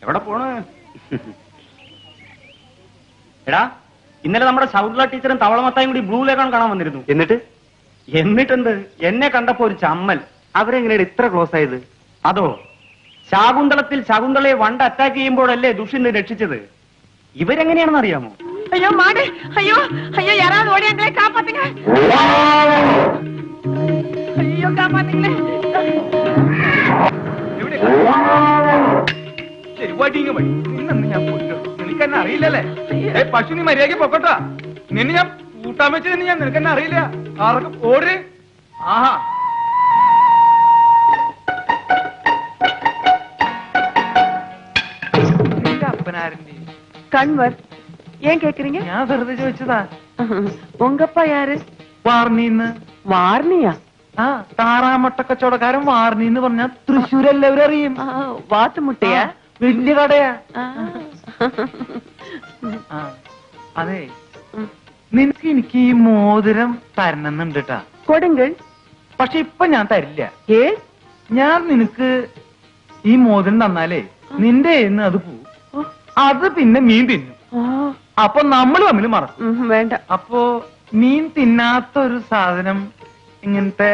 എവിടെ പോണ്? എടാ, ഇന്നലെ നമ്മുടെ ശൗദ്ര ടീച്ചറും തവളമത്തായും കൂടി ബ്ലൂ ലേഖനം കാണാൻ വന്നിരുന്നു. എന്നിട്ടെന്ത്, എന്നെ കണ്ടപ്പോ ഒരു ചമ്മൽ. അവരെങ്ങനെയാണ് ഇത്ര ക്ലോസ് ആയത്? അതോ, ശാകുന്തളത്തിൽ ശകുന്തളയെ വണ്ട് അറ്റാക്ക് ചെയ്യുമ്പോഴല്ലേ ദുഷ്യന്തൻ രക്ഷിച്ചത്. ഇവരെങ്ങനെയാണെന്ന് അറിയാമോ? അയ്യോ മാട്, അയ്യോ അയ്യോ, യാരാவது ഓടി ഞങ്ങളെ കാപ്പാത്തുங்க, അയ്യോ കാപ്പാത്തുங்களே. നിനക്കെന്നെ അറിയില്ലല്ലേ? പശു, നീ മര്യാദയ്ക്ക് പൊക്കോട്ടാ. നിന്നെ ഞാൻ കൂട്ടാൻ വെച്ചത് ഞാൻ നിനക്കെന്നെ അറിയില്ല. ആർക്കും ഓടി. ആഹാ, கண்வர், ஏன் கேக்குறீங்க? ഞാൻ വെറുതെ ചോദിച്ചതാ. உங்கப்பா யாரு? വാർണിന്ന്. വാർണിയാ? ആ, താറാമട്ട കച്ചവടക്കാരൻ വാർണിന്ന് പറഞ്ഞാൽ തൃശ്ശൂർ എല്ലാവരും അറിയും. വാത്തുമുട്ടയാ? വലിയ കടയാ. അതെ, നിനക്ക് എനിക്ക് ഈ മോതിരം തരണമെന്നുണ്ട് ട്ടാ. കൊടുങ്കൾ. പക്ഷെ ഇപ്പൊ ഞാൻ തരില്ല. ഏ? ഞാൻ നിനക്ക് ഈ മോതിരം തന്നാലേ നിന്റെ കയ്യിന്ന് അത് പോവും. അത് പിന്നെ മീൻ തിന്നും. അപ്പൊ നമ്മൾ തമ്മിൽ മറക്കും. വേണ്ട. അപ്പോ മീൻ തിന്നാത്തൊരു സാധനം ഇങ്ങനത്തെ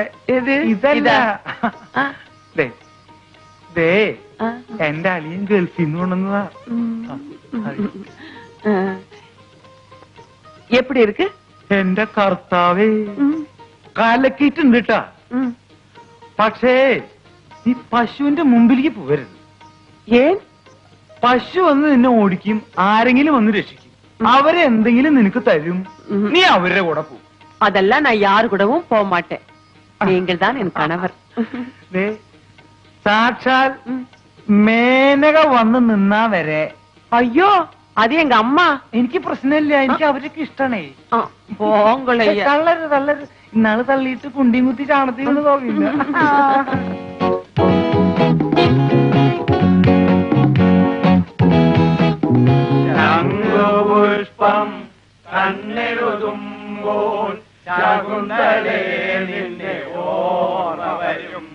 ഇതല്ല. എന്റെ അളിയൻ ഗൾഫിൽ നിന്ന് കൊണ്ടുവന്നതാ. എപ്പടി ഇருக்கு? എന്റെ കർത്താവേ, കലക്കിയിട്ടുണ്ട് ട്ടാ. പക്ഷേ ഈ പശുവിന്റെ മുമ്പിലേക്ക് പോകരുത്. ഏൻ? പശു വന്ന് നിന്നെ ഓടിക്കും, ആരെങ്കിലും വന്ന് രക്ഷിക്കും, അവരെ എന്തെങ്കിലും നിനക്ക് തരും, നീ അവരുടെ കൂടെ പോകും. அதெல்லாம் நான் யாரு கூடவும் போக மாட்டேன். நீங்கள் தான் என் கணவர். സാക്ഷാൽ മേനക വന്ന് നിന്നാ വരെ. അയ്യോ, അത് എങ്ക അമ്മ. എനിക്ക് പ്രശ്നമില്ല, എനിക്ക് അവരൊക്കെ ഇഷ്ടണേ. പോങ്കളയ്യ. തള്ളരുത് തള്ളരുത്. ഇന്നാള് തള്ളിയിട്ട് കുണ്ടിയും കുത്തി ചാണത്തിൽ കൊണ്ട് തോന്നില്ല. പുഷ്പം കണ്ണെഴുതുമ്പോൾ ശകുന്തളേ നിന്നെ ഓർമ്മ വരും.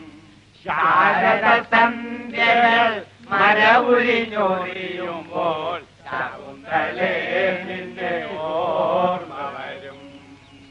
ശാരദ സന്ധ്യകൾ മരവുരിഞ്ഞൊരിയുമ്പോൾ ശകുന്തളേ നിന്നെ ഓർമ്മ